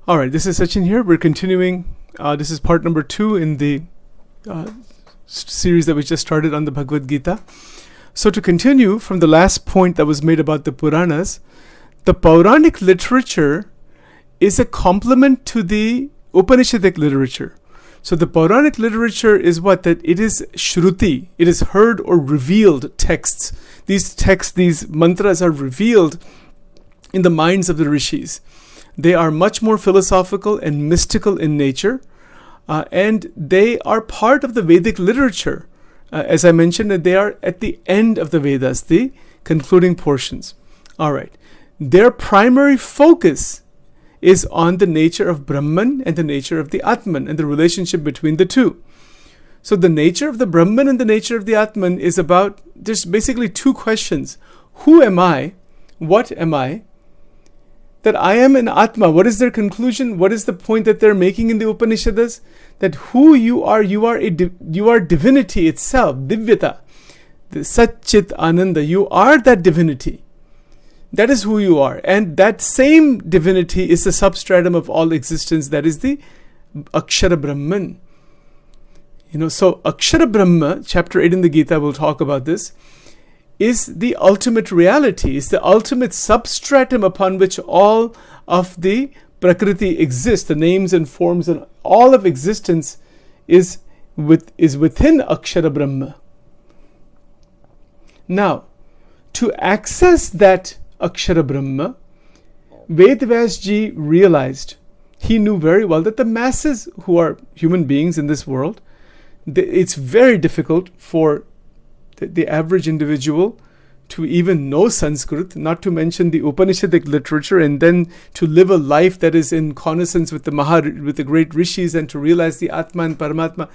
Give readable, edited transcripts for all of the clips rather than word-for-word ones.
All right, this is Sachin here. We're continuing. This is part number 2 in the series that we just started on the Bhagavad Gita. So to continue from the last point that was made about the Puranas, the Puranic literature is a complement to the Upanishadic literature. So the Puranic literature is what? That it is Shruti. It is heard or revealed texts. These texts, these mantras are revealed in the minds of the rishis. They are much more philosophical and mystical in nature, and they are part of the Vedic literature. As I mentioned, they are at the end of the Vedas, the concluding portions. All right. Their primary focus is on the nature of Brahman and the nature of the Atman and the relationship between the two. So the nature of the Brahman and the nature of the Atman is about, there's basically 2 questions. Who am I? What am I? That I am an Atma. What is their conclusion? What is the point that they're making in the Upanishads? That who you are divinity itself, Divyata, the Sat Chit Ananda. You are that divinity. That is who you are. And that same divinity is the substratum of all existence. That is the Akshara Brahman. So Akshara Brahma, chapter 8 in the Gita, we'll talk about this, is the ultimate reality, is the ultimate substratum upon which all of the Prakriti exists, the names and forms and all of existence is within Akshara Brahma. Now, to access that Akshara Brahma, Vedvyas Ji realized, he knew very well that the masses who are human beings in this world, it's very difficult for the average individual to even know Sanskrit, not to mention the Upanishadic literature, and then to live a life that is in connaissance with the great rishis and to realize the Atma and Paramatma.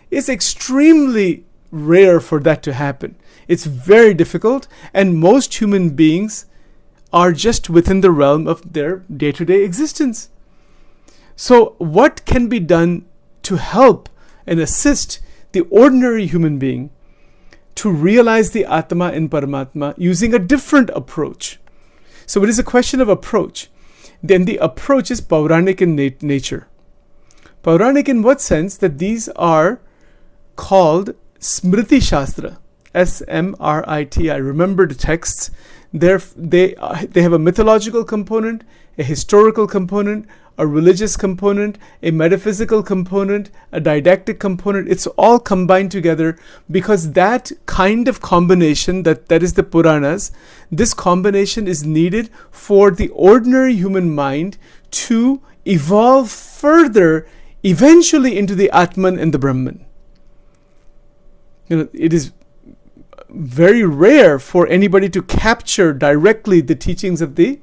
It's extremely rare for that to happen. It's very difficult, and most human beings are just within the realm of their day-to-day existence. So what can be done to help and assist the ordinary human being to realize the Atma and Paramatma using a different approach? So it is a question of approach. Then the approach is Puranic in nature. Puranic in what sense? That these are called Smriti Shastra. S-M-R-I-T-I. Remember the texts. They have a mythological component, a historical component, a religious component, a metaphysical component, a didactic component. It's all combined together because that kind of combination, that is the Puranas, this combination is needed for the ordinary human mind to evolve further, eventually into the Atman and the Brahman. It is very rare for anybody to capture directly the teachings of the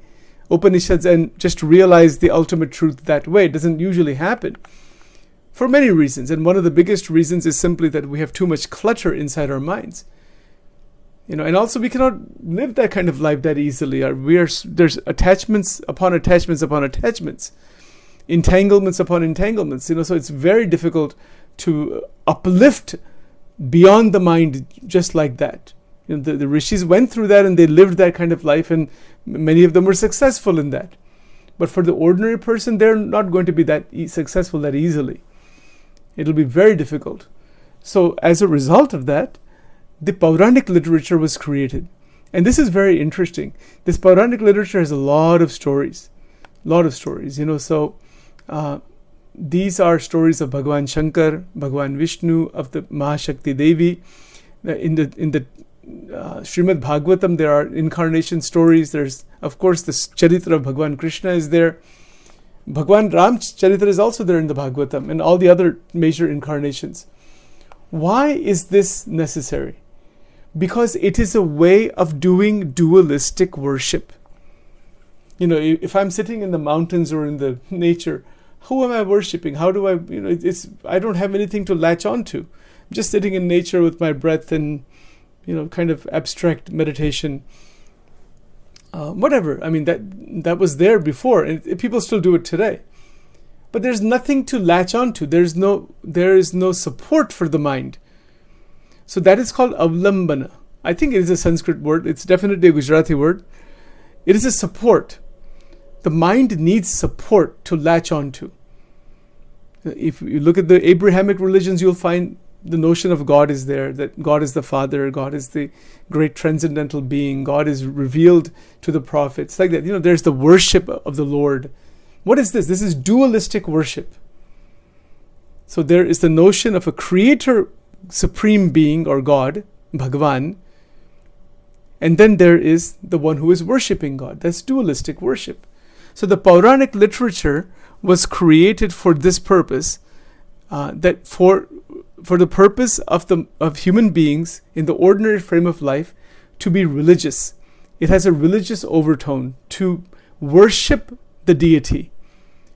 Upanishads and just realize the ultimate truth that way. It doesn't usually happen for many reasons. And one of the biggest reasons is simply that we have too much clutter inside our minds. And also we cannot live that kind of life that easily. There's attachments upon attachments upon attachments, entanglements upon entanglements. So it's very difficult to uplift beyond the mind just like that. The rishis went through that and they lived that kind of life, and many of them were successful in that. But for the ordinary person, they're not going to be that successful that easily. It'll be very difficult. So as a result of that, the Puranic literature was created. And this is very interesting. This Puranic literature has a lot of stories. So these are stories of Bhagavan Shankar, Bhagavan Vishnu, of the Mahashakti Devi. In the Srimad Bhagavatam, there are incarnation stories. There's, of course, the Charitra of Bhagavan Krishna is there. Bhagavan Ram's Charitra is also there in the Bhagavatam and all the other major incarnations. Why is this necessary? Because it is a way of doing dualistic worship. If I'm sitting in the mountains or in the nature, who am I worshipping? How do I, I don't have anything to latch onto. I'm just sitting in nature with my breath and, kind of abstract meditation. Whatever. I mean, that was there before, and people still do it today. But there's nothing to latch onto. There is no support for the mind. So that is called avlambana. I think it is a Sanskrit word. It's definitely a Gujarati word. It is a support. the mind needs support to latch onto. If you look at the Abrahamic religions, you'll find the notion of God is there, that God is the Father, God is the great transcendental being, God is revealed to the prophets, like that. There's the worship of the Lord. What is this? This is dualistic worship. So there is the notion of a creator, supreme being or God, Bhagavan, and then there is the one who is worshipping God. That's dualistic worship. So the Puranic literature was created for this purpose, that for the purpose of human beings in the ordinary frame of life to be religious. It has a religious overtone, to worship the deity,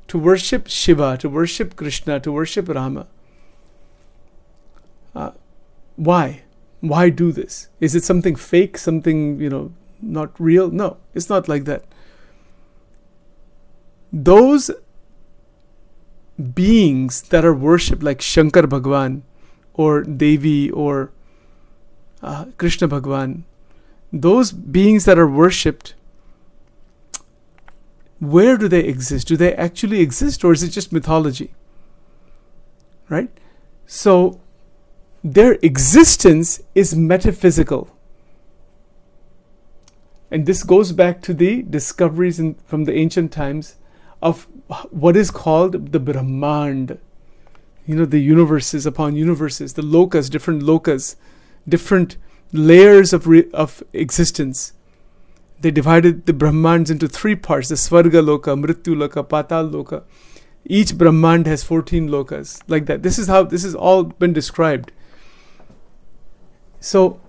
to worship Shiva, to worship Krishna, to worship Rama. Why? Why do this? Is it something fake, something, not real? No, it's not like that. Those beings that are worshipped, like Shankar Bhagwan or Devi or Krishna Bhagwan, those beings that are worshipped, where do they exist? Do they actually exist, or is it just mythology? Right? So their existence is metaphysical. And this goes back to the discoveries from the ancient times of what is called the Brahmand. The universes upon universes, the lokas, different layers of existence. They divided the Brahmands into 3 parts: the Svarga Loka, Mrityu Loka, Patal Loka. Each Brahmand has 14 lokas, like that. This is how this has all been described. So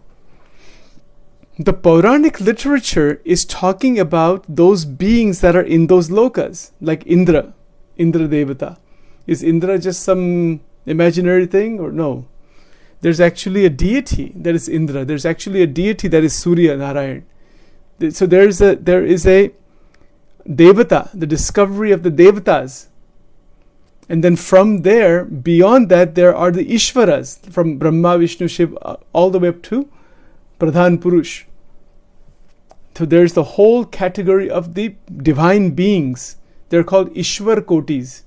the Puranic literature is talking about those beings that are in those lokas, like Indra Devata. Is Indra just some imaginary thing, or no? There's actually a deity that is Indra. There's actually a deity that is Surya Narayan. So there is a Devata, the discovery of the Devatas. And then from there, beyond that, there are the Ishvaras, from Brahma, Vishnu, Shiva, all the way up to Pradhan Purush. So there's the whole category of the divine beings. They're called Ishwar Kotis.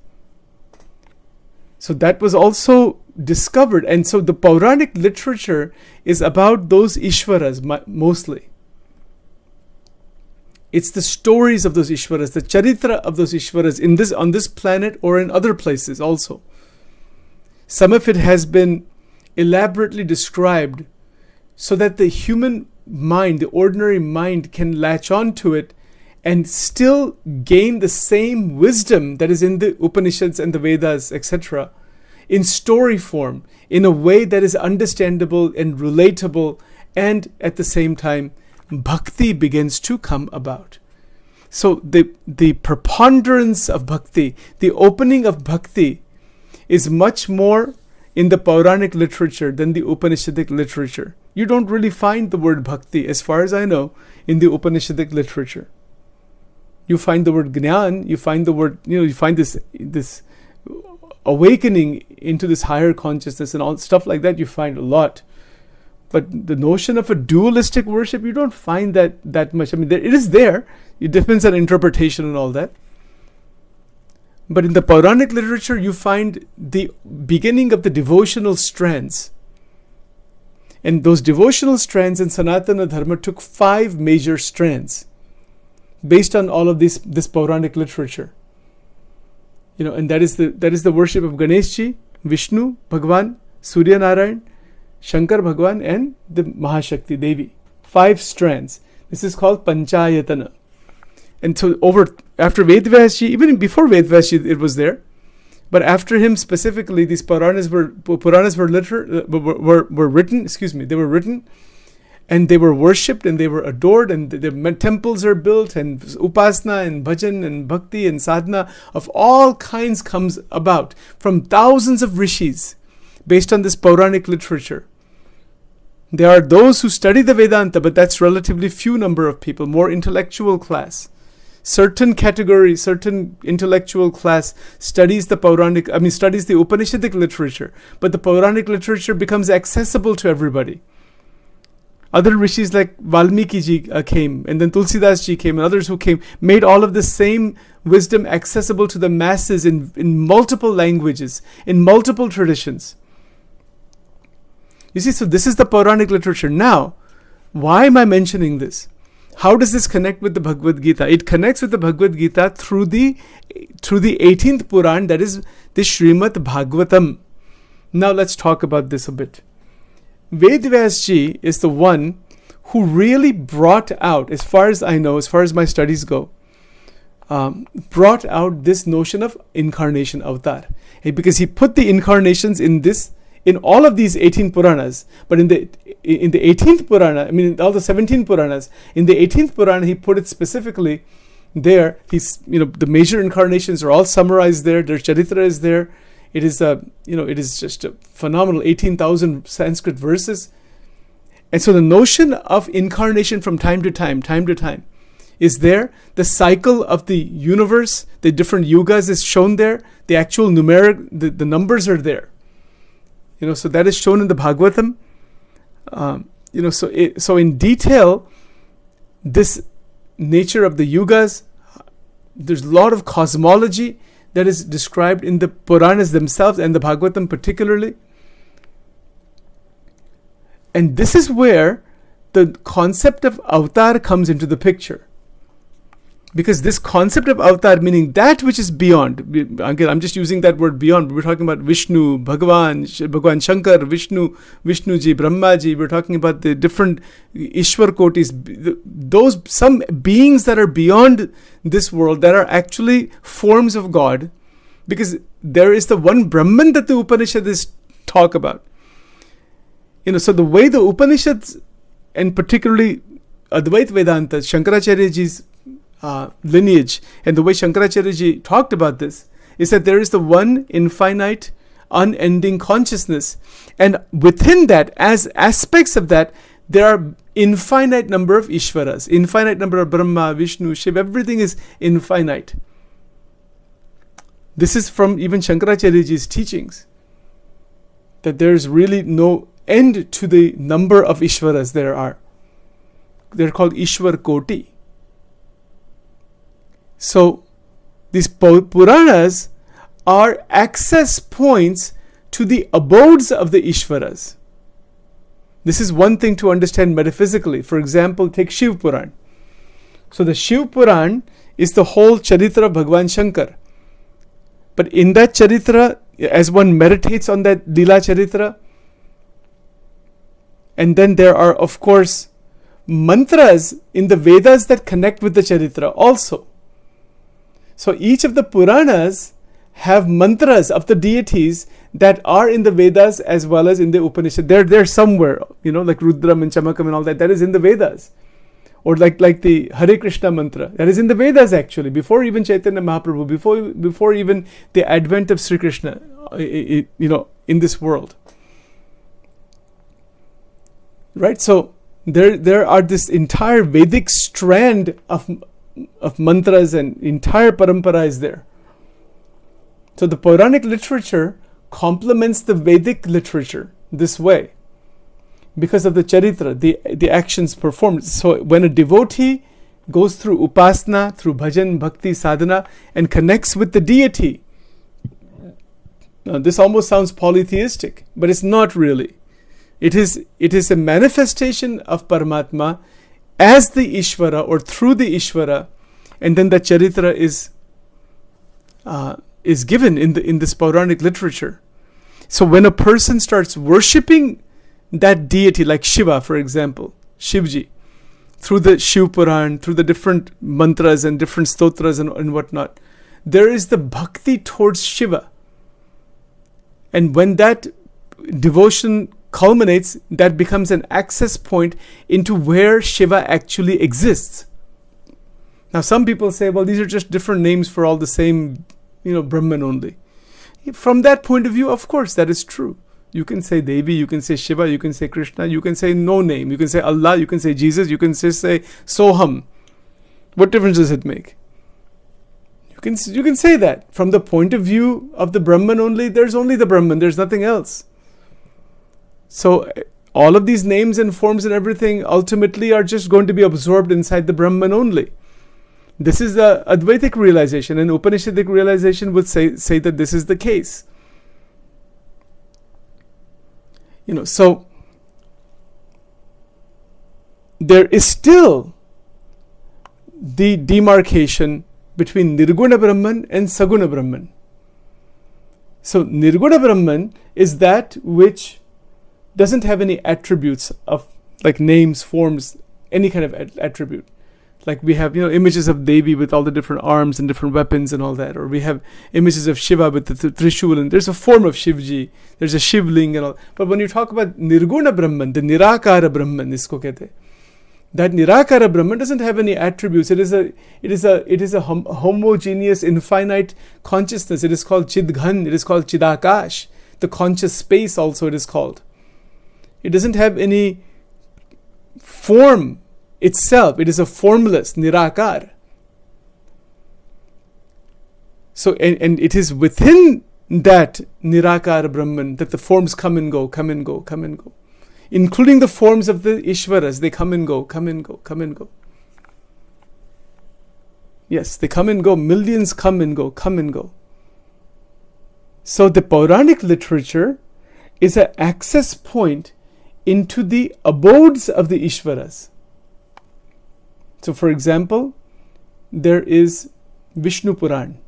So that was also discovered. And so the Puranic literature is about those Ishwaras mostly. It's the stories of those Ishwaras, the charitra of those Ishwaras on this planet or in other places also. Some of it has been elaborately described so that the human mind, the ordinary mind, can latch on to it and still gain the same wisdom that is in the Upanishads and the Vedas, etc., in story form, in a way that is understandable and relatable, and at the same time, bhakti begins to come about. So the preponderance of bhakti, the opening of bhakti, is much more in the Puranic literature than the Upanishadic literature. You don't really find the word bhakti, as far as I know, in the Upanishadic literature. You find the word Gnan, you find the word, you find this awakening into this higher consciousness and all stuff like that, you find a lot. But the notion of a dualistic worship, you don't find that much. I mean, it is there. It depends on interpretation and all that. But in the Puranic literature, you find the beginning of the devotional strands. And those devotional strands in Sanatana Dharma took 5 major strands based on all of this Puranic literature. And that is the worship of Ganeshji, Vishnu, Bhagwan, Surya Narayan, Shankar Bhagwan, and the Mahashakti Devi. 5 strands. This is called Panchayatana. And so after Vedvyasji, even before Vedvyasji it was there, but after him specifically, these Puranas were written. They were written, and they were worshipped, and they were adored, and the temples are built, and upasana, and bhajan, and bhakti, and sadhana of all kinds comes about from thousands of rishis based on this Puranic literature. There are those who study the Vedanta, but that's relatively few number of people, more intellectual class. Certain category, certain intellectual class studies the Upanishadic literature, but the Puranic literature becomes accessible to everybody. Other rishis like Valmiki ji came, and then Tulsidas ji came, and others who came, made all of this same wisdom accessible to the masses in multiple languages, in multiple traditions. You see, so this is the Puranic literature. Now, why am I mentioning this? How does this connect with the Bhagavad Gita? It connects with the Bhagavad Gita through the 18th Puran, that is the Srimad Bhagavatam. Now let's talk about this a bit. Vedvyas ji is the one who really brought out, as far as I know, as far as my studies go, brought out this notion of incarnation, avatar. Because he put the incarnations in all of these 18 Puranas, but in the 18th Purana, I mean in all the 17 Puranas, in the 18th Purana he put it specifically there. The major incarnations are all summarized there. Their charitra is there. It is it is just a phenomenal 18,000 Sanskrit verses. And so the notion of incarnation from time to time is there. The cycle of the universe, the different yugas is shown there. The actual numeric, the numbers are there. So that is shown in the Bhagavatam. So in detail, this nature of the yugas, there's a lot of cosmology that is described in the Puranas themselves and the Bhagavatam particularly. And this is where the concept of avatar comes into the picture. Because this concept of avatar, meaning that which is beyond, again, I'm just using that word beyond, we're talking about Vishnu, Bhagwan Shankar, Vishnuji, Brahmaji, we're talking about the different Ishwar Kotis, those some beings that are beyond this world, that are actually forms of God, because there is the one Brahman that the Upanishads talk about. So the way the Upanishads, and particularly Advaita Vedanta, Shankaracharyaji's lineage, and the way Shankaracharya talked about this, is that there is the one infinite, unending consciousness, and within that, as aspects of that, there are infinite number of Ishvaras, infinite number of Brahma, Vishnu, Shiva, everything is infinite. This is from even Shankaracharyaji's teachings, that there is really no end to the number of Ishvaras there are. They're called Ishwar Koti. So these Puranas are access points to the abodes of the Ishvaras. This is one thing to understand metaphysically. For example, take Shiv Puran. So the Shiv Puran is the whole charitra of Bhagwan Shankar. But in that charitra, as one meditates on that Leela charitra, and then there are, of course, mantras in the Vedas that connect with the charitra also. So each of the Puranas have mantras of the deities that are in the Vedas as well as in the Upanishad. They're somewhere, like Rudram and Chamakam and all that. That is in the Vedas. Or like the Hare Krishna mantra. That is in the Vedas actually. Before even Chaitanya Mahaprabhu, before even the advent of Sri Krishna, in this world. Right? So there are this entire Vedic strand of mantras, and entire parampara is there. So the Puranic literature complements the Vedic literature this way because of the charitra, the actions performed. So when a devotee goes through upasana, through bhajan, bhakti, sadhana, and connects with the deity, now this almost sounds polytheistic, but it's not really. It is a manifestation of Paramatma as the Ishvara or through the Ishvara, and then the charitra is given in this Puranic literature. So when a person starts worshipping that deity, like Shiva, for example, Shivji, through the Shiv Puran, through the different mantras and different stotras and whatnot, there is the bhakti towards Shiva. And when that devotion culminates, that becomes an access point into where Shiva actually exists. Now some people say, well, these are just different names for all the same, Brahman only. From that point of view, of course, that is true. You can say Devi, you can say Shiva, you can say Krishna, you can say no name, you can say Allah, you can say Jesus, you can say Soham. What difference does it make? You can say that. From the point of view of the Brahman only, there's only the Brahman, there's nothing else. So all of these names and forms and everything ultimately are just going to be absorbed inside the Brahman only. This is the Advaitic realization, and Upanishadic realization would say that this is the case. So there is still the demarcation between Nirguna Brahman and Saguna Brahman. So Nirguna Brahman is that which doesn't have any attributes of like names, forms, any kind of attribute. Like we have, images of Devi with all the different arms and different weapons and all that. Or we have images of Shiva with the Trishul, and there's a form of Shivji. There's a Shivling and all. But when you talk about Nirguna Brahman, the Nirakara Brahman, isko kehte, that Nirakara Brahman doesn't have any attributes. It is a homogeneous, infinite consciousness. It is called Chidghan. It is called Chidakash. The conscious space also it is called. It doesn't have any form itself. It is a formless, Nirakar. So, and it is within that Nirakara Brahman that the forms come and go, come and go, come and go. Including the forms of the Ishvaras, they come and go, come and go, come and go. Yes, they come and go. Millions come and go, come and go. So the Puranic literature is an access point into the abodes of the Ishvaras. So for example, there is Vishnu Puran.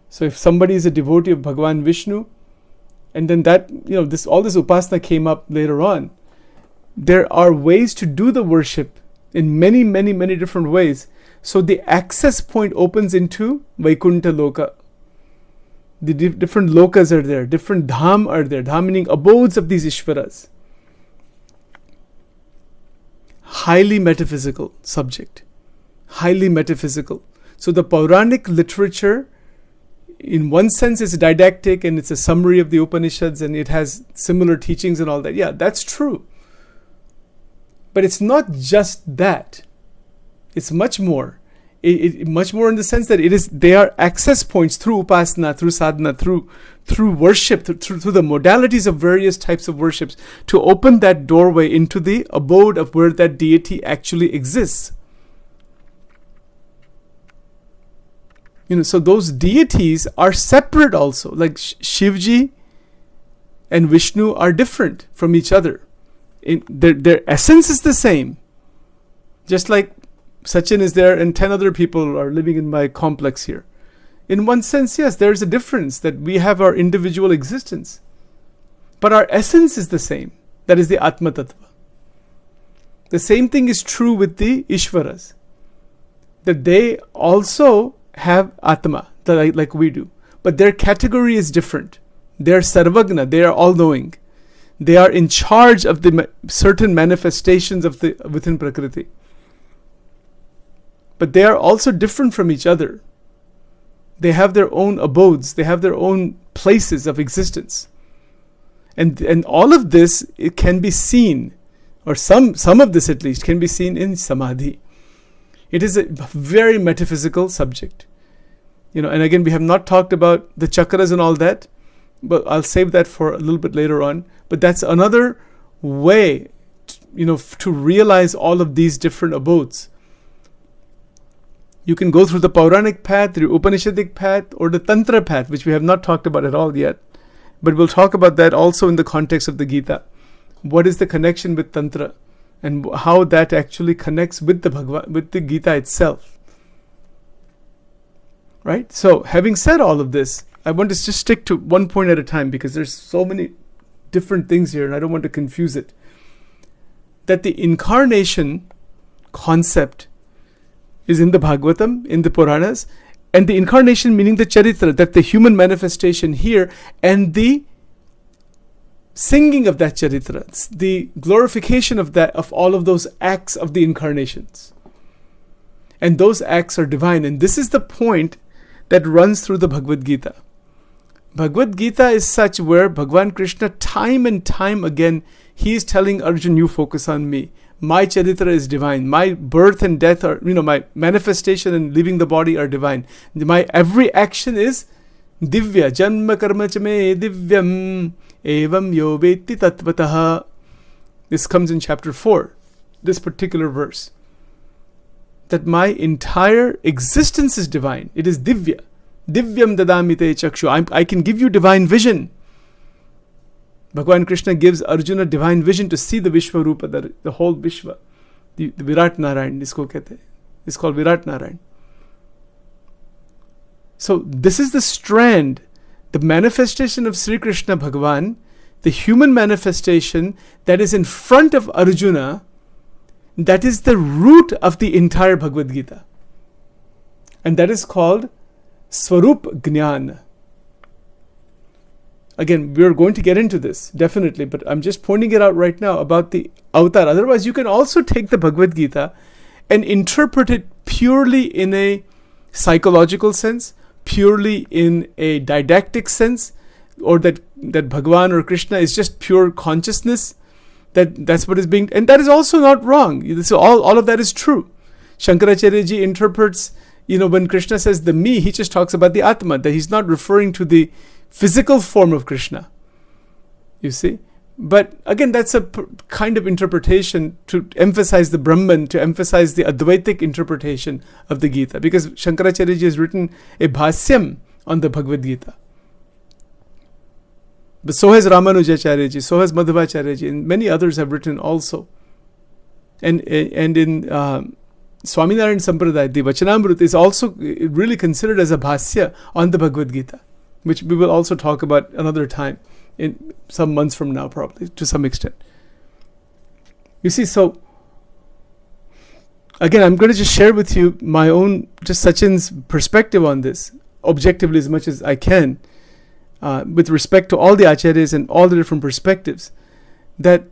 So if somebody is a devotee of Bhagavan Vishnu, and then that, all this upasana came up later on, there are ways to do the worship in many, many, many different ways. So the access point opens into Vaikuntha Loka. The different lokas are there, different dham are there, dham meaning abodes of these Ishvaras. Highly metaphysical subject. Highly metaphysical. So the Puranic literature, in one sense, is didactic and it's a summary of the Upanishads and it has similar teachings and all that. Yeah, that's true. But it's not just that. It's much more. Much more in the sense that they are access points through upasana, through sadhana, through worship, through the modalities of various types of worships, to open that doorway into the abode of where that deity actually exists. So those deities are separate also. Like Shivji and Vishnu are different from each other. Their essence is the same. Just like Sachin is there and 10 other people are living in my complex here. In one sense, yes, there is a difference that we have our individual existence. But our essence is the same. That is the Atma Tattva. The same thing is true with the Ishvaras. That they also have Atma, like we do. But their category is different. They are Sarvagna, they are all-knowing. They are in charge of the certain manifestations of within Prakriti. But they are also different from each other. They have their own abodes. They have their own places of existence. And all of this, it can be seen, or some of this at least, can be seen in Samadhi. It is a very metaphysical subject. And again, we have not talked about the chakras and all that, but I'll save that for a little bit later on. But that's another way, to realize all of these different abodes. You can go through the Puranic path, the Upanishadic path, or the Tantra path, which we have not talked about at all yet. But we'll talk about that also in the context of the Gita. What is the connection with Tantra? And how that actually connects with the Gita itself. Right? So, having said all of this, I want to just stick to one point at a time because there's so many different things here and I don't want to confuse it. That the incarnation concept is in the Bhagavatam, in the Puranas, and the incarnation meaning the charitra, that the human manifestation here, and the singing of that charitra, the glorification of all of those acts of the incarnations. And those acts are divine. And this is the point that runs through the Bhagavad Gita. Bhagavad Gita is such where Bhagavan Krishna, time and time again, he is telling Arjun, you focus on me. My charitra is divine. My birth and death are, my manifestation and leaving the body are divine. My every action is divya. Janma karma chame divyam evam yo veti tatvataha. This comes in chapter 4, this particular verse. That my entire existence is divine. It is divya. Divyam dadamite chakshu. I can give you divine vision. Bhagavan Krishna gives Arjuna divine vision to see the Vishwarupa, the whole Vishwa. The Virat Narayan, isko kehte hain. It's called Virat Narayan. So this is the strand, the manifestation of Sri Krishna Bhagavan, the human manifestation that is in front of Arjuna, that is the root of the entire Bhagavad Gita. And that is called Swarup Jnana. Again, we are going to get into this, definitely, but I'm just pointing it out right now about the avatar. Otherwise, you can also take the Bhagavad Gita and interpret it purely in a psychological sense, purely in a didactic sense, or that Bhagavan or Krishna is just pure consciousness. That's what is being, and that is also not wrong. All of that is true. Shankaracharya ji interprets, when Krishna says the me, he just talks about the Atma, that he's not referring to the physical form of Krishna. You see? But again, that's a kind of interpretation to emphasize the Brahman, to emphasize the Advaitic interpretation of the Gita, because Shankaracharya ji has written a bhasyam on the Bhagavad Gita. But so has Ramanujacharya ji, so has Madhvacharya ji, and many others have written also. And in Swaminarayan Sampradaya, the Vachanamrut is also really considered as a bhasya on the Bhagavad Gita, which we will also talk about another time, in some months from now probably, to some extent. You see, so again, I'm going to just share with you my own, just Sachin's perspective on this, objectively as much as I can, with respect to all the acharyas and all the different perspectives, that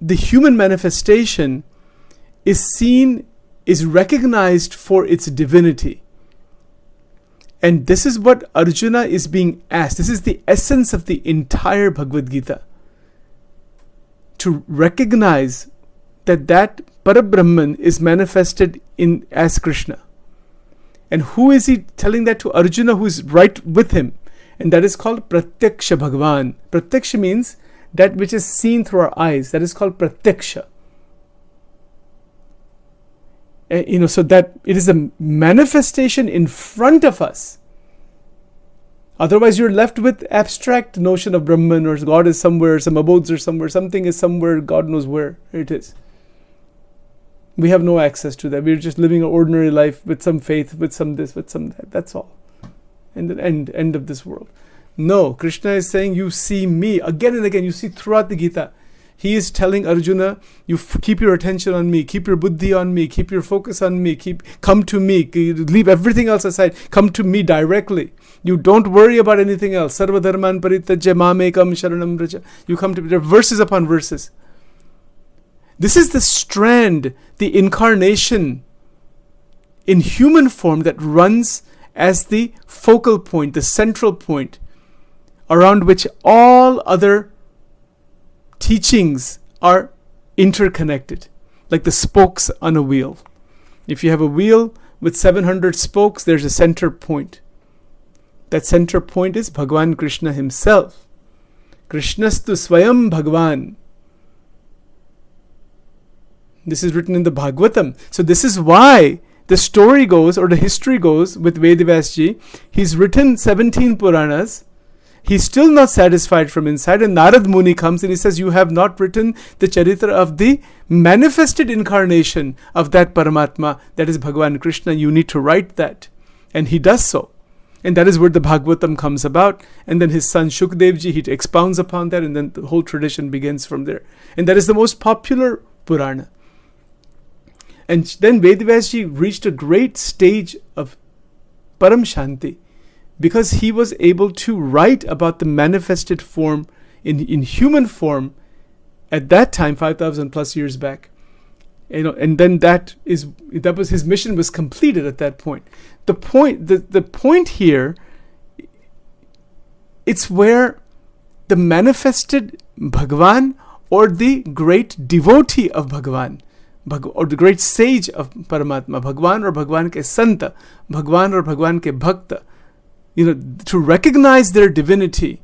the human manifestation is recognized for its divinity. And this is what Arjuna is being asked. This is the essence of the entire Bhagavad Gita. To recognize that Parabrahman is manifested as Krishna. And who is he telling that to? Arjuna, who is right with him. And that is called Pratyaksha Bhagavan. Pratyaksha means that which is seen through our eyes. That is called Pratyaksha. So that it is a manifestation in front of us. Otherwise, you're left with abstract notion of Brahman, or God is somewhere, some abodes are somewhere, something is somewhere, God knows where it is. We have no access to that. We're just living an ordinary life with some faith, with some this, with some that. That's all. And the end of this world. No, Krishna is saying, you see me. Again and again, you see throughout the Gita, he is telling Arjuna, you keep your attention on me, keep your buddhi on me, keep your focus on me, come to me, leave everything else aside, come to me directly. You don't worry about anything else. Sarva dharman parityajya mamekam sharanam vraja. You come to me. There are verses upon verses. This is the strand, the incarnation in human form that runs as the focal point, the central point, around which all other teachings are interconnected, like the spokes on a wheel. If you have a wheel with 700 spokes, there's a center point. That center point is Bhagavan Krishna himself. Krishnastu Swayam Bhagavan. This is written in the Bhagavatam. So this is why the story goes, or the history goes, with Vedvyasji. He's written 17 Puranas. He's still not satisfied from inside, and Narad Muni comes and he says, you have not written the charitra of the manifested incarnation of that Paramatma, that is Bhagavan Krishna. You need to write that. And he does so. And that is where the Bhagavatam comes about. And then his son Shukdevji, he expounds upon that, and then the whole tradition begins from there. And that is the most popular Purana. And then Vedvyasji reached a great stage of Param Shanti, because he was able to write about the manifested form in human form at that time, 5,000 plus years back. And then that was his mission was completed at that point. The point here, it's where the manifested Bhagavan, or the great devotee of Bhagavan, or the great sage of Paramatma, Bhagavan or Bhagavan ke Santa, Bhagavan or Bhagavan ke Bhakta, to recognize their divinity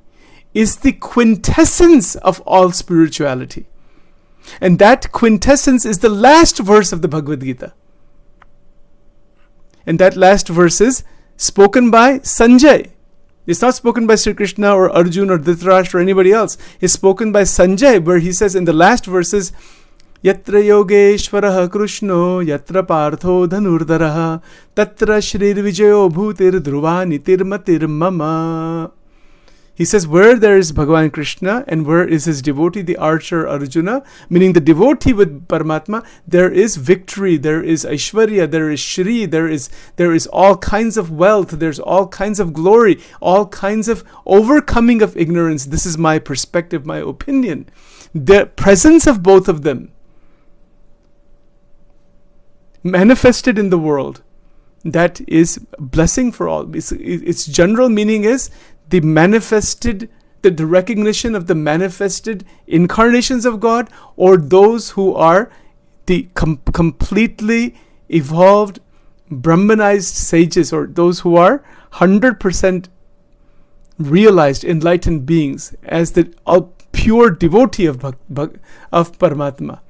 is the quintessence of all spirituality. And that quintessence is the last verse of the Bhagavad Gita. And that last verse is spoken by Sanjay. It's not spoken by Sri Krishna or Arjun or Dhritarashtra or anybody else. It's spoken by Sanjay, where he says in the last verses, Yatra Yogeshwaraha Krishno, Yatra Partho Dhanurdaraha, Tatra Shrir Vijayo Bhutir Dhruva Nitir Matir Mama. He says, where there is Bhagavan Krishna and where is his devotee, the archer Arjuna, meaning the devotee with Paramatma, there is victory, there is Aishwarya, there is Shri, there is all kinds of wealth, there's all kinds of glory, all kinds of overcoming of ignorance. This is my perspective, my opinion. The presence of both of them manifested in the world, that is blessing for all. Its general meaning is the recognition of the manifested incarnations of God, or those who are the completely evolved Brahmanized sages, or those who are 100% realized enlightened beings as the pure devotee of Paramatma.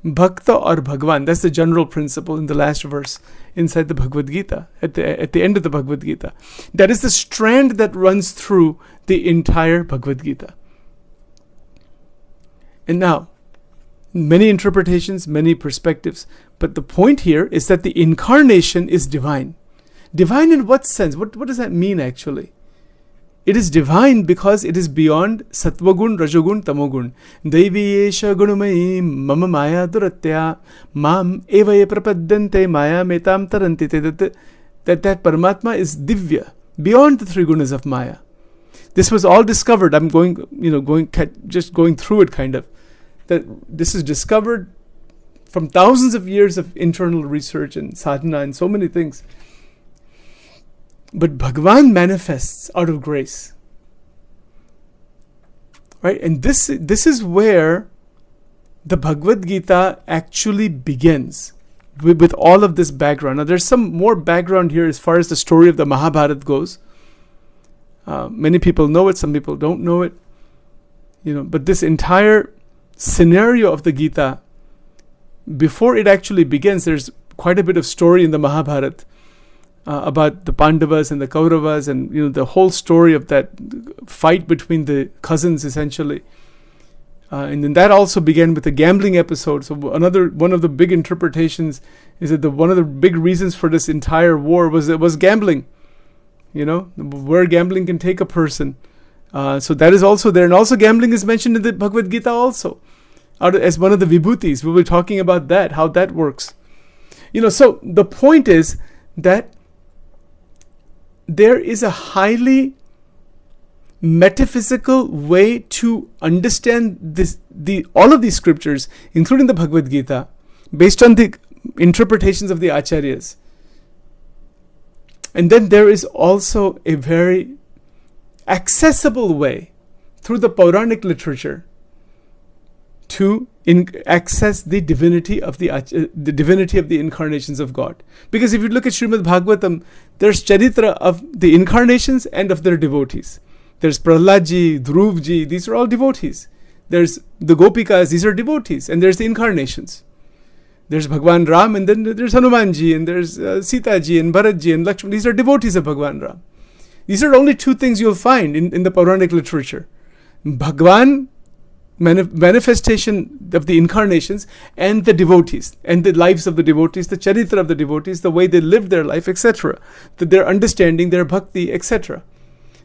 Bhakta or Bhagwan, that's the general principle in the last verse inside the Bhagavad Gita, at the end of the Bhagavad Gita. That is the strand that runs through the entire Bhagavad Gita. And now, many interpretations, many perspectives, but the point here is that the incarnation is divine. Divine in what sense? What does that mean actually? It is divine because it is beyond Sattvagun, Rajogun, Tamogun. Devi Yesha Gunumai Mama Maya Duratya Mam Eva Ye Prapadyante Maya Metam Taranti. That Paramatma is Divya, beyond the three gunas of Maya. This was all discovered. I'm going through it kind of. That this is discovered from thousands of years of internal research and sadhana and so many things. But Bhagavan manifests out of grace. Right? And this is where the Bhagavad Gita actually begins, with all of this background. Now there's some more background here as far as the story of the Mahabharata goes. Many people know it, some people don't know it. But this entire scenario of the Gita, before it actually begins, there's quite a bit of story in the Mahabharata. About the Pandavas and the Kauravas, and the whole story of that fight between the cousins essentially, and then that also began with a gambling episode. So one of the big interpretations is that one of the big reasons for this entire war was gambling. Where gambling can take a person. So that is also there, and also gambling is mentioned in the Bhagavad Gita also, as one of the vibhutis. We'll be talking about that, how that works. So the point is that there is a highly metaphysical way to understand all of these scriptures, including the Bhagavad Gita, based on the interpretations of the acharyas. And then there is also a very accessible way through the Puranic literature to access the divinity of the incarnations of God. Because if you look at Srimad Bhagavatam, there's charitra of the incarnations and of their devotees. There's Prahladji, Dhruvji, these are all devotees. There's the Gopikas, these are devotees. And there's the incarnations. There's Bhagwan Ram, and then there's Hanumanji, and there's Sitaji, and Bharatji, and Lakshman. These are devotees of Bhagwan Ram. These are only two things you'll find in the Puranic literature. Bhagwan, manifestation of the incarnations, and the devotees, and the lives of the devotees, the charitra of the devotees, the way they lived their life, etc. Their understanding, their bhakti, etc.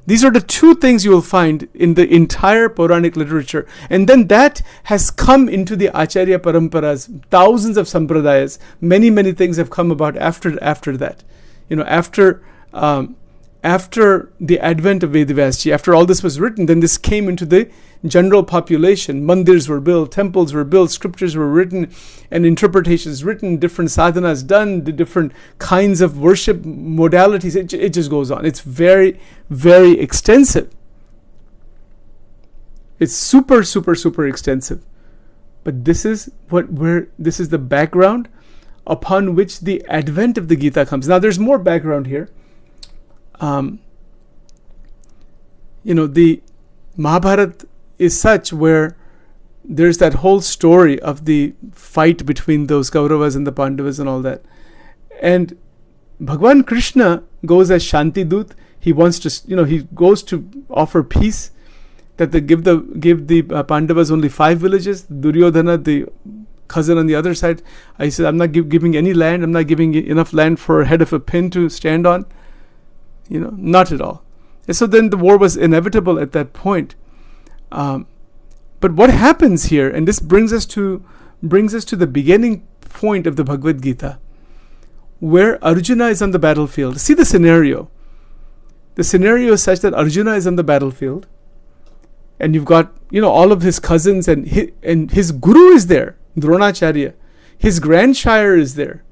These are the two things you will find in the entire Puranic literature. And then that has come into the Acharya Paramparas, thousands of sampradayas. Many, many things have come about after that. After the advent of Vedavyasji, after all this was written, then this came into the general population. Mandirs were built, temples were built, scriptures were written, and interpretations written, different sadhanas done, the different kinds of worship modalities. It just goes on. It's very, very extensive. It's super, super, super extensive. But this is the background upon which the advent of the Gita comes. Now there's more background here. The Mahabharata is such where there's that whole story of the fight between those Kauravas and the Pandavas and all that. And Bhagwan Krishna goes as Shanti Dut. He wants to, he goes to offer peace, that they give the Pandavas only 5 villages. Duryodhana, the cousin on the other side, I said, I'm not giving any land. I'm not giving enough land for a head of a pin to stand on. Not at all. And so then the war was inevitable at that point. But what happens here, and this brings us to the beginning point of the Bhagavad Gita, where Arjuna is on the battlefield. See the scenario. The scenario is such that Arjuna is on the battlefield, and you've got all of his cousins, and his guru is there, Dronacharya. His grandshire is there,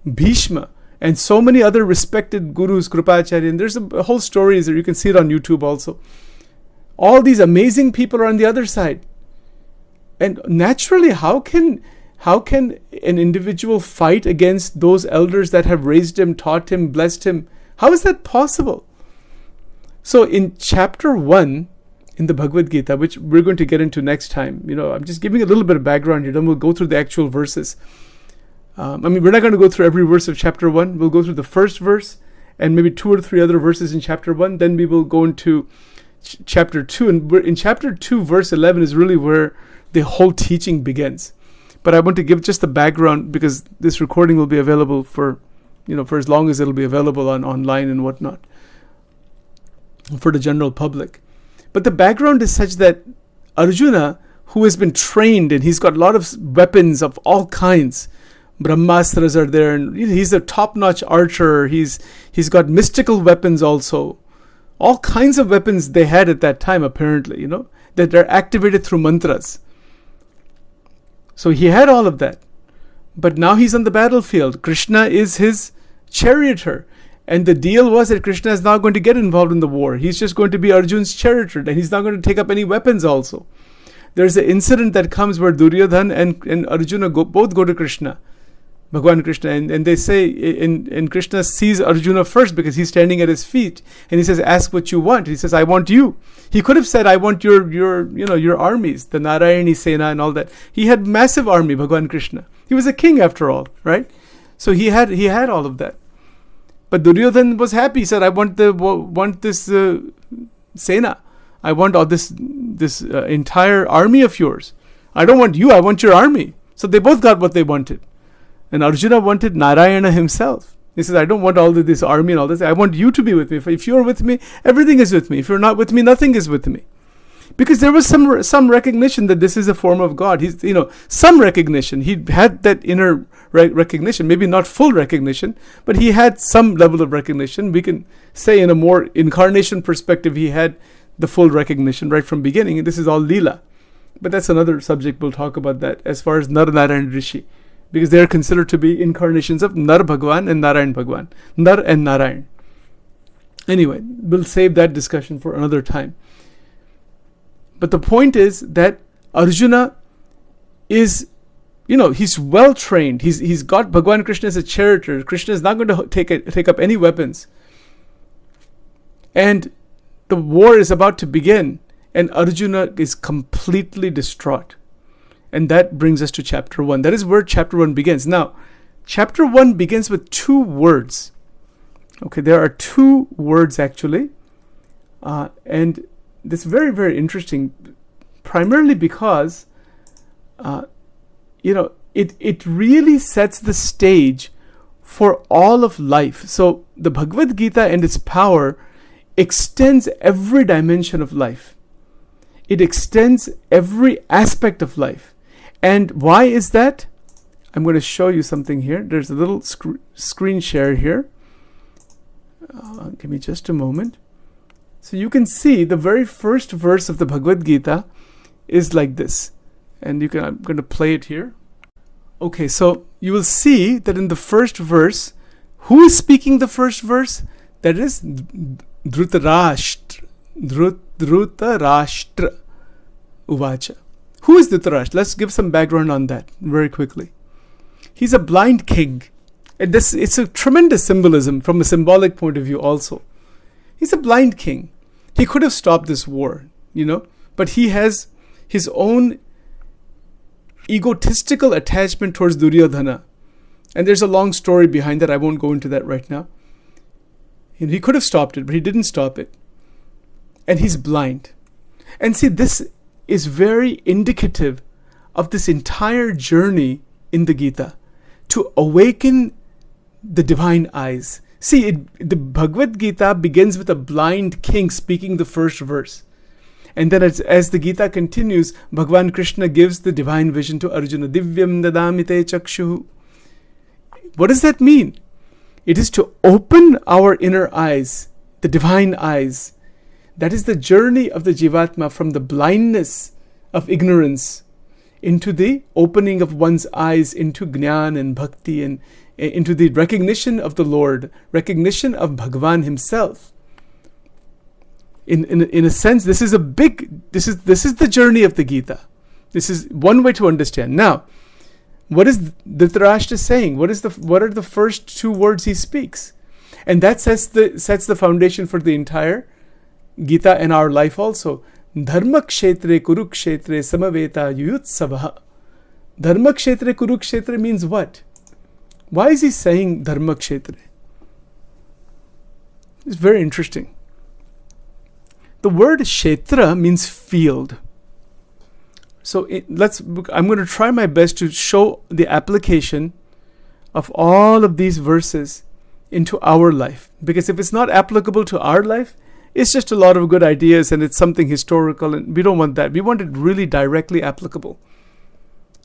Bhishma, and so many other respected gurus, Krupacharya. And there's a whole story there. You can see it on YouTube also. All these amazing people are on the other side. And naturally, how can an individual fight against those elders that have raised him, taught him, blessed him? How is that possible? So in chapter 1 in the Bhagavad Gita, which we're going to get into next time, I'm just giving a little bit of background here, then we'll go through the actual verses. We're not going to go through every verse of chapter 1. We'll go through the first verse and maybe 2 or 3 other verses in chapter 1. Then we will go into chapter 2. And in chapter 2, verse 11 is really where the whole teaching begins. But I want to give just the background, because this recording will be available for as long as it'll be available online and whatnot for the general public. But the background is such that Arjuna, who has been trained, and he's got a lot of weapons of all kinds, Brahmastras are there, and he's a top-notch archer. He's got mystical weapons also. All kinds of weapons they had at that time, apparently, that are activated through mantras. So he had all of that. But now he's on the battlefield. Krishna is his charioteer. And the deal was that Krishna is not going to get involved in the war. He's just going to be Arjun's charioteer, and he's not going to take up any weapons also. There's an incident that comes where Duryodhana and Arjuna both go to Krishna, Bhagwan Krishna, and they say, and Krishna sees Arjuna first because he's standing at his feet, and he says, ask what you want. He says, I want you. He could have said, I want your armies, the Narayani Sena and all that. He had massive army, Bhagwan Krishna. He was a king after all, right? So he had all of that. But Duryodhana was happy. He said, I want this Sena. I want all this entire army of yours. I don't want you, I want your army. So they both got what they wanted. And Arjuna wanted Narayana himself. He says, I don't want all this army and all this. I want you to be with me. If you're with me, everything is with me. If you're not with me, nothing is with me. Because there was some recognition that this is a form of God. He's, some recognition. He had that inner recognition, maybe not full recognition, but he had some level of recognition. We can say in a more incarnation perspective, he had the full recognition right from beginning. And this is all Leela. But that's another subject. We'll talk about that as far as Nar Narayan Rishi. Because they are considered to be incarnations of Nar Bhagwan and Narayan Bhagwan. Nar and Narayan. Anyway, we'll save that discussion for another time. But the point is that Arjuna is, he's well trained. He's got Bhagwan Krishna as a charioteer. Krishna is not going to take up any weapons. And the war is about to begin. And Arjuna is completely distraught. And that brings us to chapter 1. That is where chapter 1 begins. Now, chapter 1 begins with 2 words. Okay, there are 2 words actually. And this is very, very interesting, primarily because, it really sets the stage for all of life. So the Bhagavad Gita and its power extends every dimension of life. It extends every aspect of life. And why is that? I'm going to show you something here. There's a little screen share here. Give me just a moment. So you can see the very first verse of the Bhagavad Gita is like this. And I'm going to play it here. Okay, so you will see that in the first verse, who is speaking the first verse? That is Dhritarashtra. Dhritarashtra Uvacha. Who is Dhritarashtra? Let's give some background on that very quickly. He's a blind king. And it's a tremendous symbolism from a symbolic point of view also. He's a blind king. He could have stopped this war, but he has his own egotistical attachment towards Duryodhana. And there's a long story behind that. I won't go into that right now. He could have stopped it, but he didn't stop it. And he's blind. And see, this is very indicative of this entire journey in the Gita to awaken the divine eyes. See, the Bhagavad Gita begins with a blind king speaking the first verse. And then as the Gita continues, Bhagavan Krishna gives the divine vision to Arjuna. Divyam dadamite chakshuhu. What does that mean? It is to open our inner eyes, the divine eyes. That is the journey of the Jivatma from the blindness of ignorance into the opening of one's eyes into Jnana and Bhakti and into the recognition of the Lord, recognition of Bhagavan himself. In a sense, this is the journey of the Gita. This is one way to understand. Now, what is Dhritarashtra saying? What are the first two words he speaks? And that sets the foundation for the entire Gita and our life also. Dharma kshetre kurukshetre samaveta yuyutsavaha. Dharma kshetre kurukshetre means what? Why is he saying Dharma kshetre? It's very interesting. The word kshetra means field. So I'm going to try my best to show the application of all of these verses into our life. Because if it's not applicable to our life, it's just a lot of good ideas and it's something historical, and we don't want that. We want it really directly applicable.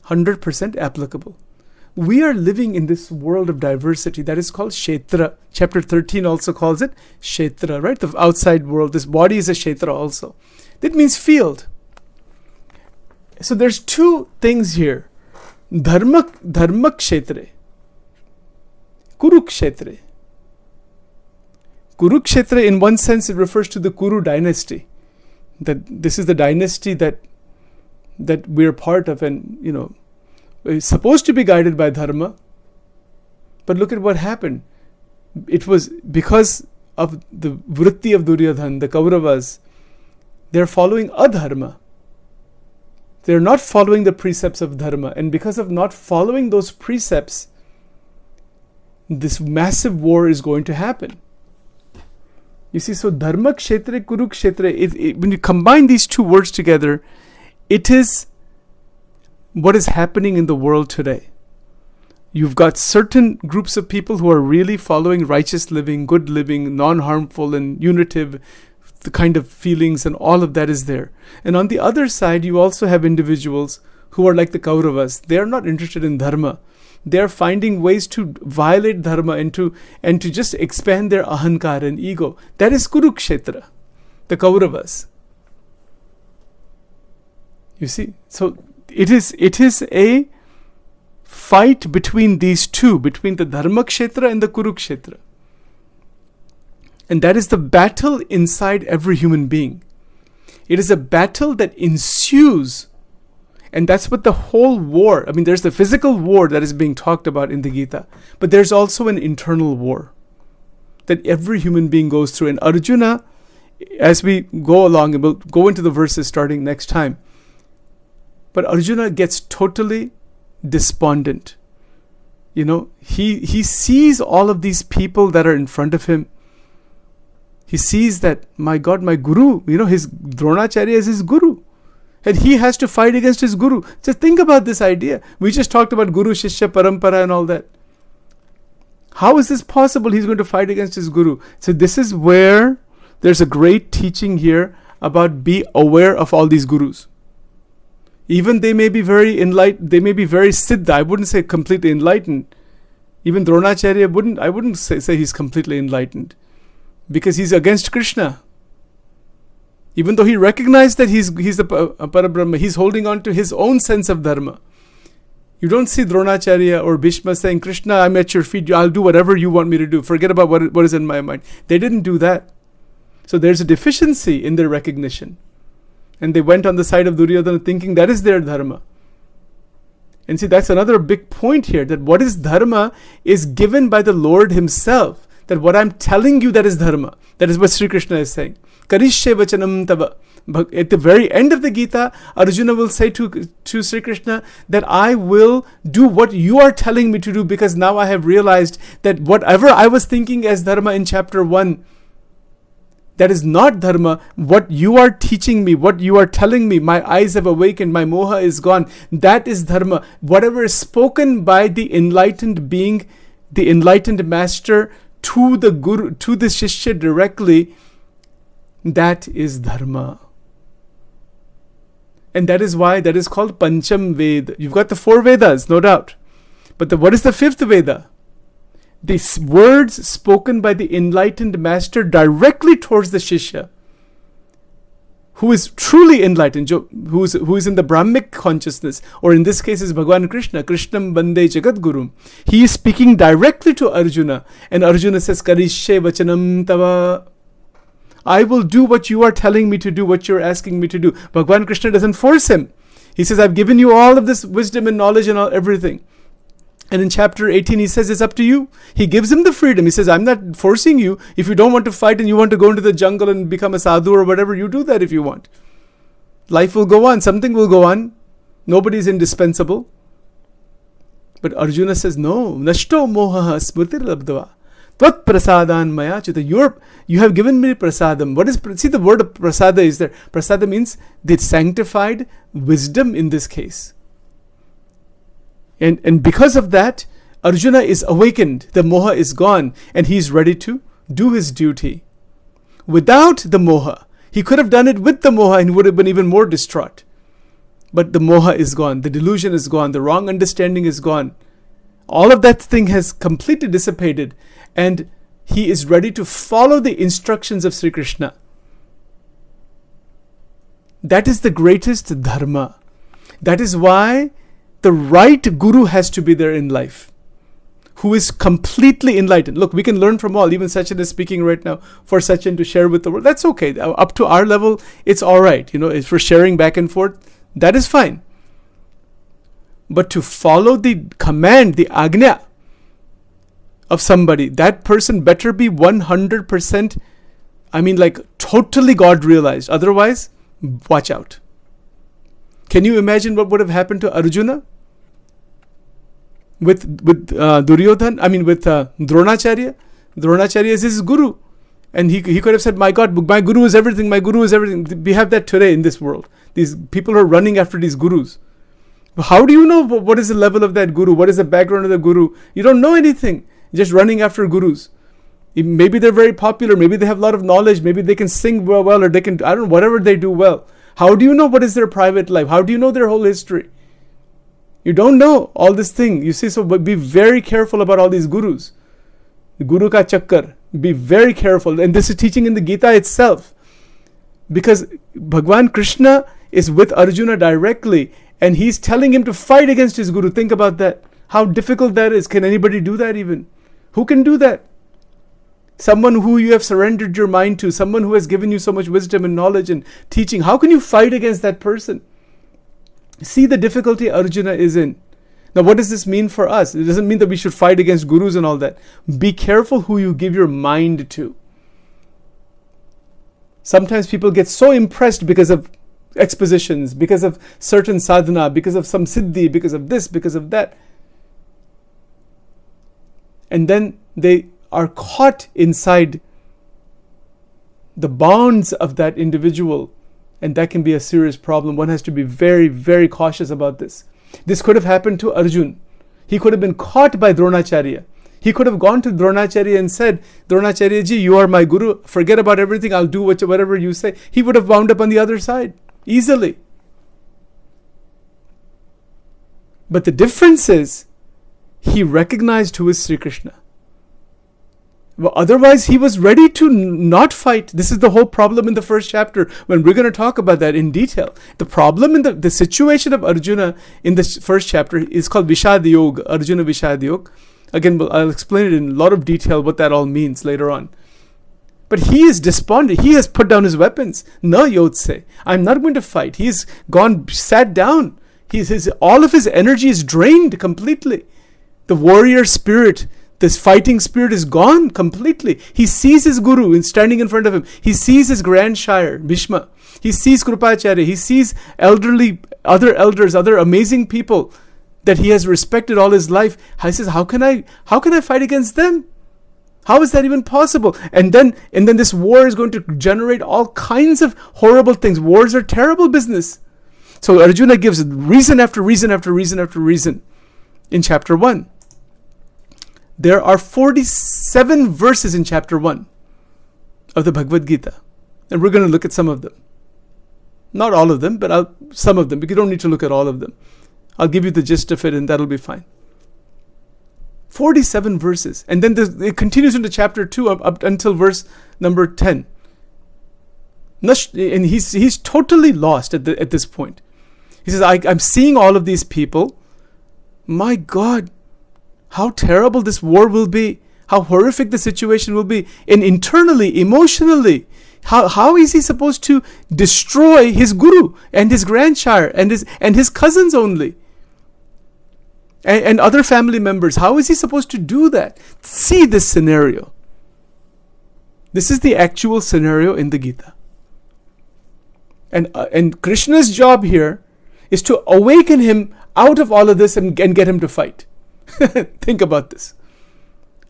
100% applicable. We are living in this world of diversity that is called Kshetra. Chapter 13 also calls it Kshetra, right? The outside world. This body is a Kshetra also. That means field. So there's two things here. Dharma Kshetre. Kurukshetre. Kurukshetra, in one sense, it refers to the Kuru dynasty. That this is the dynasty that we're part of, and it's supposed to be guided by dharma. But look at what happened. It was because of the vritti of Duryodhana, the Kauravas. They're following adharma. They're not following the precepts of dharma, and because of not following those precepts, this massive war is going to happen. You see, so Dharma Kshetra, Kurukshetra, when you combine these two words together, it is what is happening in the world today. You've got certain groups of people who are really following righteous living, good living, non-harmful and unitive, the kind of feelings, and all of that is there. And on the other side, you also have individuals who are like the Kauravas. They are not interested in dharma. They are finding ways to violate dharma and to just expand their ahankar and ego. That is Kurukshetra, the Kauravas. You see, so it is a fight between these two, between the Dharma Kshetra and the Kurukshetra. And that is the battle inside every human being. It is a battle that ensues. And that's what the whole war, there's the physical war that is being talked about in the Gita, but there's also an internal war that every human being goes through. And Arjuna, as we go along, and we'll go into the verses starting next time, but Arjuna gets totally despondent. He sees all of these people that are in front of him. He sees that, my God, my Guru, his Dronacharya is his Guru. And he has to fight against his Guru. So think about this idea. We just talked about Guru, Shishya, Parampara and all that. How is this possible? He's going to fight against his Guru. So this is where there's a great teaching here about be aware of all these Gurus. Even they may be very enlightened, they may be very siddha. I wouldn't say completely enlightened. Even Dronacharya I wouldn't say he's completely enlightened. Because he's against Krishna. Even though he recognized that he's the Parabrahma, he's holding on to his own sense of dharma. You don't see Dronacharya or Bhishma saying, Krishna, I'm at your feet, I'll do whatever you want me to do. Forget about what is in my mind. They didn't do that. So there's a deficiency in their recognition. And they went on the side of Duryodhana thinking that is their dharma. And see, that's another big point here, that what is dharma is given by the Lord himself. That what I'm telling you, that is dharma. That is what Sri Krishna is saying. Karishye vachanam tava But at the very end of the Gita, Arjuna will say to Sri Krishna that I will do what you are telling me to do, because now I have realized that whatever I was thinking as dharma in chapter 1, that is not dharma. What you are teaching me, what you are telling me, my eyes have awakened, my moha is gone. That is dharma. Whatever is spoken by the enlightened being, the enlightened master, to the guru, to the shishya directly, that is dharma. And that is why that is called Pancham Ved. You've got the 4 Vedas, no doubt. But what is the 5th Veda? These words spoken by the enlightened master directly towards the shishya, who is truly enlightened, who is in the Brahmic consciousness, or in this case is Bhagavan Krishna, Krishnam Bande Jagat Gurum. He is speaking directly to Arjuna, and Arjuna says, Karishye Vachanam Tava. I will do what you are telling me to do, what you're asking me to do. Bhagavan Krishna doesn't force him. He says, I've given you all of this wisdom and knowledge and everything. And in chapter 18, he says, it's up to you. He gives him the freedom. He says, I'm not forcing you. If you don't want to fight and you want to go into the jungle and become a sadhu or whatever, you do that if you want. Life will go on. Something will go on. Nobody is indispensable. But Arjuna says, no. Nashto mohaha smritir labdava. Tvat prasadan maya chita. You have given me prasadam. See, the word of prasada is there. Prasada means the sanctified wisdom in this case. And because of that, Arjuna is awakened. The moha is gone. And he's ready to do his duty. Without the moha, he could have done it with the moha and would have been even more distraught. But the moha is gone. The delusion is gone. The wrong understanding is gone. All of that thing has completely dissipated. And he is ready to follow the instructions of Sri Krishna. That is the greatest dharma. That is why the right guru has to be there in life, who is completely enlightened. Look, we can learn from all. Even Sachin is speaking right now for Sachin to share with the world. That's okay. Up to our level, it's all right. If we're sharing back and forth, that is fine. But to follow the command, the agnya of somebody, that person better be 100%, totally God realized. Otherwise, watch out. Can you imagine what would have happened to Arjuna with Duryodhan? With Dronacharya? Dronacharya is his guru. And he could have said, my God, my guru is everything, my guru is everything. We have that today in this world. These people are running after these gurus. How do you know what is the level of that guru? What is the background of the guru? You don't know anything. You're just running after gurus. Maybe they're very popular. Maybe they have a lot of knowledge. Maybe they can sing well, or they can, whatever they do well. How do you know what is their private life? How do you know their whole history? You don't know all this thing. You see, so be very careful about all these gurus. Guru ka chakkar. Be very careful. And this is teaching in the Gita itself. Because Bhagwan Krishna is with Arjuna directly, and he's telling him to fight against his guru. Think about that. How difficult that is. Can anybody do that even? Who can do that? Someone who you have surrendered your mind to, someone who has given you so much wisdom and knowledge and teaching. How can you fight against that person? See the difficulty Arjuna is in. Now, what does this mean for us? It doesn't mean that we should fight against gurus and all that. Be careful who you give your mind to. Sometimes people get so impressed because of expositions, because of certain sadhana, because of some siddhi, because of this, because of that. And then they are caught inside the bonds of that individual, and that can be a serious problem. One has to be very, very cautious about this. This could have happened to Arjun. He could have been caught by Dronacharya. He could have gone to Dronacharya and said, Dronacharya ji, you are my guru. Forget about everything. I'll do whatever you say. He would have wound up on the other side easily. But the difference is, he recognized who is Sri Krishna. Well, otherwise, he was ready to not fight. This is the whole problem in the first chapter, when we're going to talk about that in detail. The problem in the situation of Arjuna in the first chapter is called Vishad Yoga, Arjuna Vishad Yoga. Again, I'll explain it in a lot of detail what that all means later on. But he is despondent. He has put down his weapons. No yotse. I'm not going to fight. He's sat down. All of his energy is drained completely. The warrior spirit, This fighting spirit is gone completely. He sees his guru standing in front of him. He sees his grandsire, Bhishma. He sees Krupacharya. He sees other elders, other amazing people that he has respected all his life. He says, how can I fight against them? How is that even possible? And then this war is going to generate all kinds of horrible things. Wars are terrible business. So Arjuna gives reason after reason after reason after reason in chapter 1. There are 47 verses in chapter 1 of the Bhagavad Gita. And we're going to look at some of them. Not all of them, but some of them. Because you don't need to look at all of them. I'll give you the gist of it and that'll be fine. 47 verses. And then it continues into chapter 2 up until verse number 10. And he's totally lost at this point. He says, I'm seeing all of these people. My God, how terrible this war will be. How horrific the situation will be. And internally, emotionally, how is he supposed to destroy his guru and his grandsire and his cousins only? And other family members. How is he supposed to do that? See this scenario. This is the actual scenario in the Gita. And Krishna's job here is to awaken him out of all of this and get him to fight. Think about this.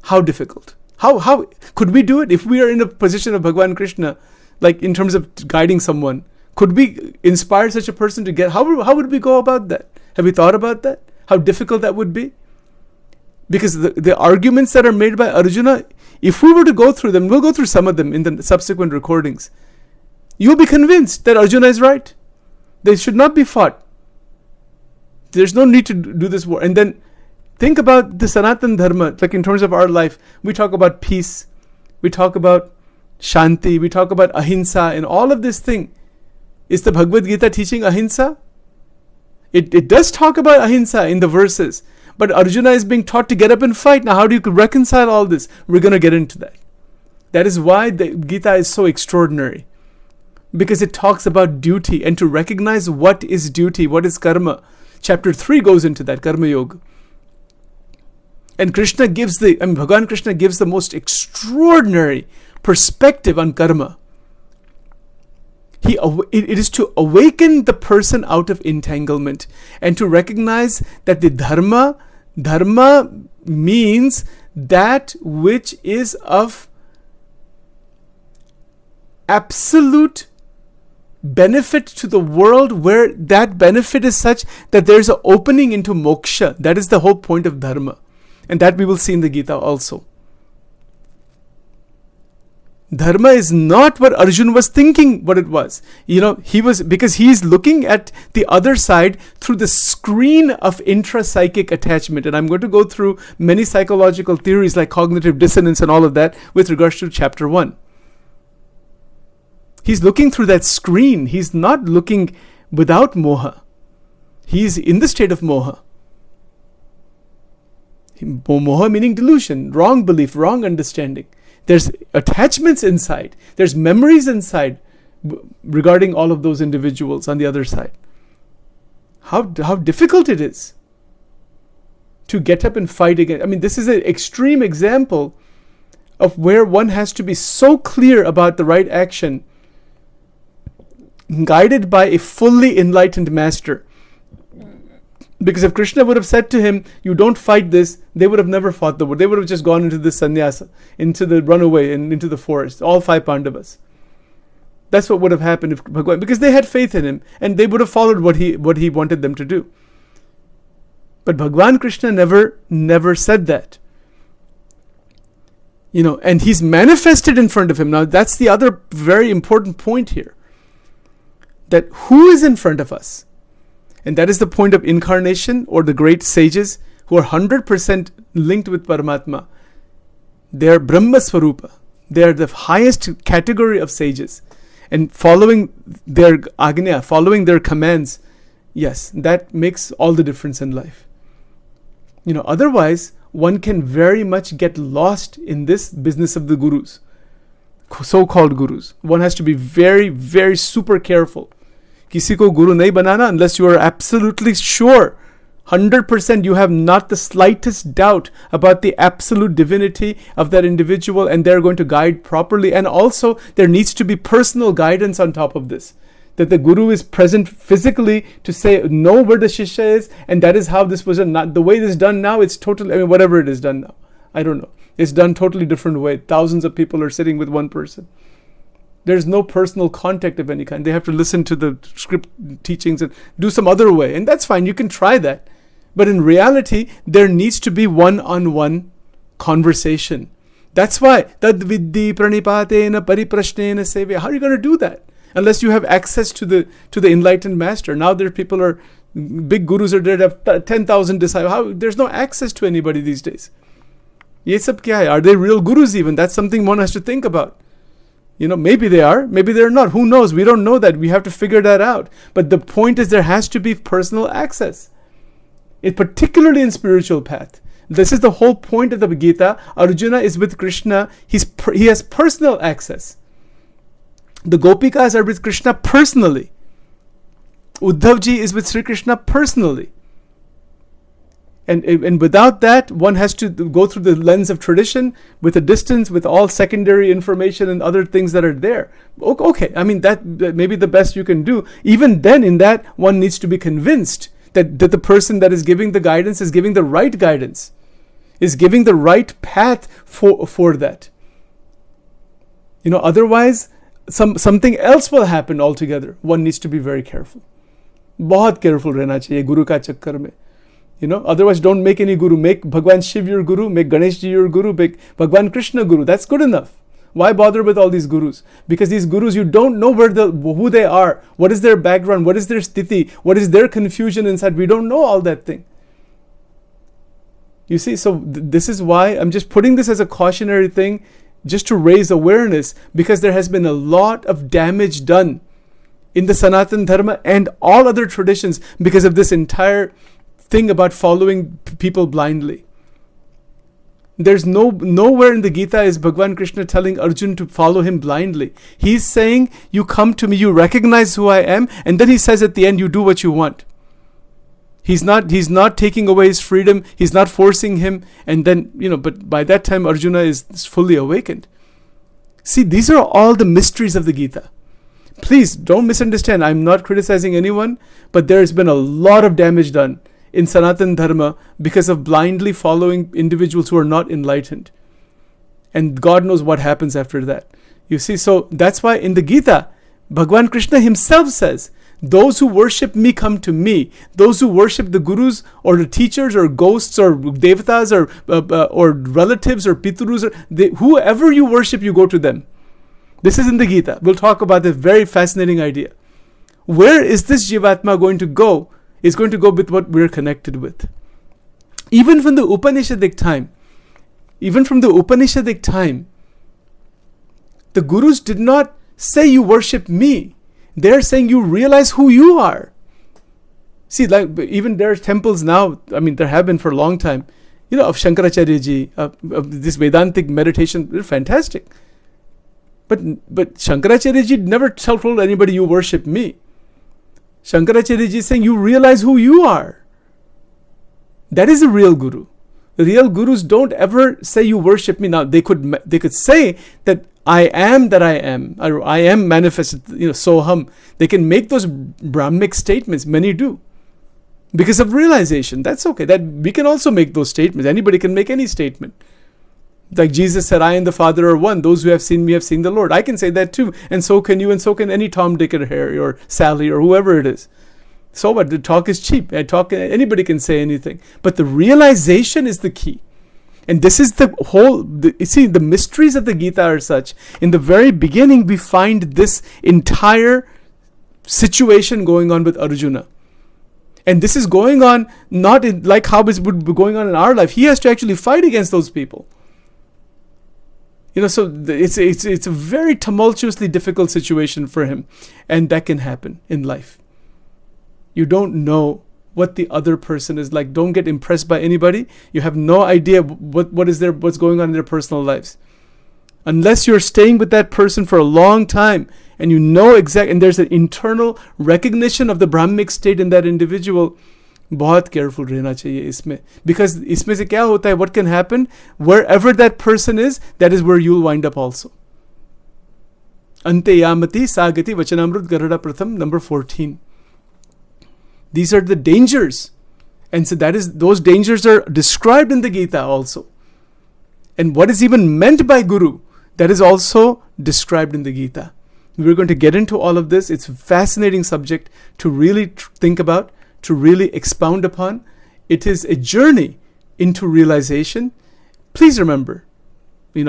How difficult. How could we do it if we are in a position of Bhagavan Krishna, like in terms of guiding someone? Could we inspire such a person to get? How would we go about that? Have we thought about that? How difficult that would be? Because the arguments that are made by Arjuna, if we were to go through them, we'll go through some of them in the subsequent recordings. You'll be convinced that Arjuna is right. They should not be fought. There's no need to do this war. And then think about the Sanatan Dharma, like in terms of our life. We talk about peace. We talk about Shanti. We talk about Ahimsa and all of this thing. Is the Bhagavad Gita teaching Ahimsa? It does talk about Ahimsa in the verses. But Arjuna is being taught to get up and fight. Now how do you reconcile all this? We're going to get into that. That is why the Gita is so extraordinary. Because it talks about duty and to recognize what is duty, what is karma. Chapter 3 goes into that, Karma Yoga. And Bhagavan Krishna gives the most extraordinary perspective on karma. It is to awaken the person out of entanglement and to recognize that the dharma means that which is of absolute benefit to the world, where that benefit is such that there's an opening into moksha. That is the whole point of dharma. And that we will see in the Gita also. Dharma is not what Arjuna was thinking what it was. Because he's looking at the other side through the screen of intrapsychic attachment. And I'm going to go through many psychological theories like cognitive dissonance and all of that with regards to chapter 1. He's looking through that screen. He's not looking without moha. He's in the state of moha. Moha meaning delusion, wrong belief, wrong understanding. There's attachments inside. There's memories inside regarding all of those individuals on the other side. How difficult it is to get up and fight against. I mean, this is an extreme example of where one has to be so clear about the right action, guided by a fully enlightened master. Because if Krishna would have said to him, you don't fight this, they would have never fought the war. They would have just gone into the sannyasa, into the runaway and into the forest, all 5 Pandavas. That's what would have happened if Bhagwan, because they had faith in him and they would have followed what he wanted them to do. But Bhagwan Krishna never said that. And he's manifested in front of him. Now that's the other very important point here. That who is in front of us? And that is the point of incarnation, or the great sages who are 100% linked with Paramatma. They are Brahma Swarupa. They are the highest category of sages. And following their agnya, following their commands, yes, that makes all the difference in life. Otherwise, one can very much get lost in this business of the gurus, so-called gurus. One has to be very, very super careful. Kisi ko guru nahi banana unless you are absolutely sure, 100% you have not the slightest doubt about the absolute divinity of that individual, and they're going to guide properly. And also there needs to be personal guidance on top of this, that the guru is present physically to say, know where the shishya is, and that is how this was done. Not the way this is done now, it's totally, whatever it is done now, I don't know, it's done totally different way. Thousands of people are sitting with one person. There's no personal contact of any kind. They have to listen to the script teachings and do some other way, and that's fine, you can try that. But in reality, there needs to be one-on-one conversation. That's why tad vidhi pranipatena pariprashnena sevya. How are you going to do that unless you have access to the enlightened master? Now there people are, big gurus are there that have 10,000 disciples. There's no access to anybody these days. Ye sab kya hai? Are they real gurus even? That's something one has to think about. Maybe they are, maybe they're not. Who knows? We don't know that. We have to figure that out. But the point is there has to be personal access. Particularly in spiritual path. This is the whole point of the Gita. Arjuna is with Krishna. He has personal access. The Gopikas are with Krishna personally. Uddhavji is with Sri Krishna personally. And without that, one has to go through the lens of tradition, with a distance, with all secondary information and other things that are there. Okay, that may be the best you can do. Even then, in that, one needs to be convinced that the person that is giving the guidance is giving the right guidance, is giving the right path for that. Otherwise, something else will happen altogether. One needs to be very careful. बहुत careful रहना चाहिए गुरु का चक्कर में. Otherwise don't make any guru. Make Bhagwan Shiv your guru, make Ganesh ji your guru, make Bhagwan Krishna guru. That's good enough. Why bother with all these gurus? Because these gurus, you don't know who they are, what is their background, what is their sthiti, what is their confusion inside. We don't know all that thing. You see, so this is why I'm just putting this as a cautionary thing, just to raise awareness, because there has been a lot of damage done in the Sanatan Dharma and all other traditions because of this entire thing about following people blindly. There's nowhere in the Gita is Bhagwan Krishna telling Arjun to follow him blindly. He's saying, you come to me, you recognize who I am, and then he says at the end, you do what you want. He's not taking away his freedom, he's not forcing him, and then, but by that time Arjuna is fully awakened. See, these are all the mysteries of the Gita. Please don't misunderstand, I'm not criticizing anyone, but there has been a lot of damage done in Sanatan Dharma because of blindly following individuals who are not enlightened. And God knows what happens after that. You see, so that's why in the Gita, Bhagwan Krishna himself says, those who worship me come to me. Those who worship the gurus or the teachers or ghosts or devatas or relatives or pitrus, whoever you worship, you go to them. This is in the Gita. We'll talk about this very fascinating idea. Where is this Jivatma going to go? Is going to go with what we're connected with. Even from the Upanishadic time, the gurus did not say you worship me. They're saying you realize who you are. See, like even there are temples now, there have been for a long time, of Shankaracharya ji, of this Vedantic meditation, they're fantastic. But Shankaracharya ji never told anybody you worship me. Shankaracharya ji is saying you realize who you are. That is a real guru. The real gurus don't ever say you worship me. Now they could say that I am that I am, or I am manifested, soham. They can make those Brahmic statements. Many do, because of realization. That's okay. That we can also make those statements. Anybody can make any statement. Like Jesus said, I and the Father are one. Those who have seen me have seen the Lord. I can say that too. And so can you, and so can any Tom, Dick, or Harry, or Sally, or whoever it is. So what? The talk is cheap. Anybody can say anything. But the realization is the key. And this is the whole, the mysteries of the Gita are such. In the very beginning, we find this entire situation going on with Arjuna. And this is going on not like how it would be going on in our life. He has to actually fight against those people. So it's a very tumultuously difficult situation for him. And that can happen in life. You don't know what the other person is like. Don't get impressed by anybody. You have no idea what's going on in their personal lives. Unless you're staying with that person for a long time and you know and there's an internal recognition of the Brahmic state in that individual, बहुत careful रहना चाहिए इसमें, because इसमें से क्या होता है, what can happen, wherever that person is, that is where you'll wind up also. Ante yamati sagati vachanamrut garada pratham, number 14. These are the dangers, and so those dangers are described in the Gita also. And what is even meant by Guru, that is also described in the Gita. We're going to get into all of this. It's a fascinating subject to really think about, to really expound upon. It is a journey into realization. Please remember,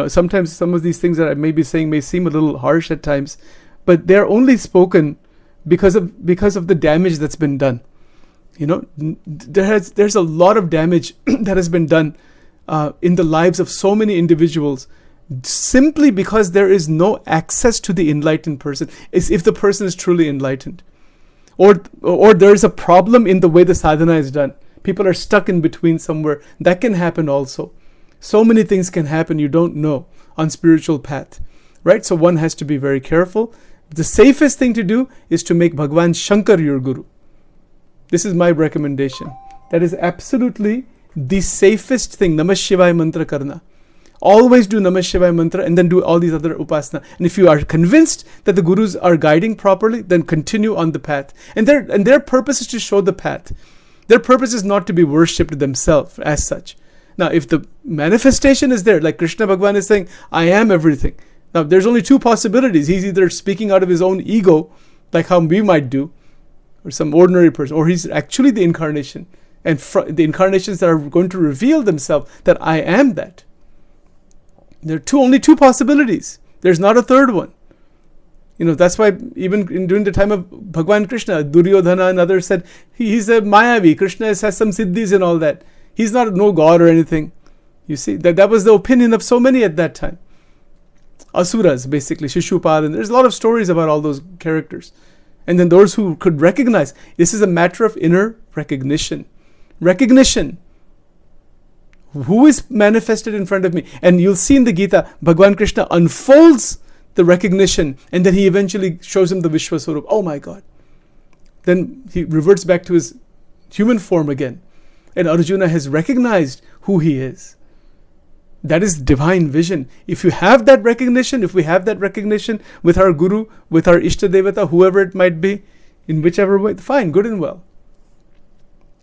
sometimes some of these things that I may be saying may seem a little harsh at times, but they're only spoken because of the damage that's been done. There's a lot of damage that has been done in the lives of so many individuals, simply because there is no access to the enlightened person, if the person is truly enlightened. Or there is a problem in the way the sadhana is done. People are stuck in between somewhere. That can happen also. So many things can happen you don't know on spiritual path, right? So one has to be very careful. The safest thing to do is to make Bhagwan Shankar your guru. This is my recommendation. That is absolutely the safest thing. Namah Shivaya mantra karna. Always do Namah Shivaya mantra and then do all these other upasana. And if you are convinced that the gurus are guiding properly, then continue on the path. And their purpose is to show the path. Their purpose is not to be worshipped themselves as such. Now, if the manifestation is there, like Krishna Bhagwan is saying, I am everything. Now, there's only two possibilities. He's either speaking out of his own ego, like how we might do, or some ordinary person, or he's actually the incarnation. And the incarnations that are going to reveal themselves that I am that. There are only two possibilities. There's not a third one. That's why even during the time of Bhagwan Krishna, Duryodhana and others said, he's a Mayavi. Krishna has some siddhis and all that. He's not no god or anything. You see, that was the opinion of so many at that time. Asuras, basically, Shishupad, and there's a lot of stories about all those characters. And then those who could recognize, this is a matter of inner recognition. Recognition. Who is manifested in front of me? And you'll see in the Gita, Bhagwan Krishna unfolds the recognition, and then he eventually shows him the Vishwaswarup. Oh my God. Then he reverts back to his human form again. And Arjuna has recognized who he is. That is divine vision. If you have that recognition, if we have that recognition with our Guru, with our Ishta Devata, whoever it might be, in whichever way, fine, good and well.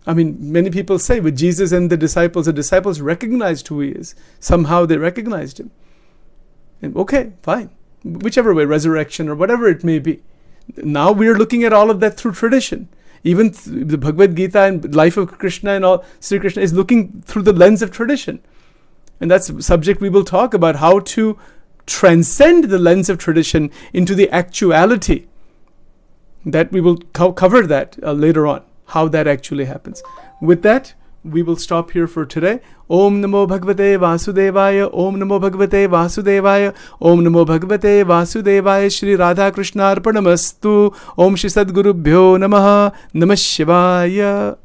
I mean, many people say with Jesus and the disciples recognized who he is. Somehow they recognized him. And okay, fine. Whichever way, resurrection or whatever it may be. Now we are looking at all of that through tradition. Even the Bhagavad Gita and life of Krishna and all, Sri Krishna is looking through the lens of tradition. And that's a subject we will talk about, how to transcend the lens of tradition into the actuality. That we will cover that later on, how that actually happens. With that, we will stop here for today. Om Namo Bhagavate Vasudevaya. Om Namo Bhagavate Vasudevaya. Om Namo Bhagavate Vasudevaya. Shri Radha Krishna Arpanamastu. Om Shri Sadgurubhyo Namaha. Namah Shivaya.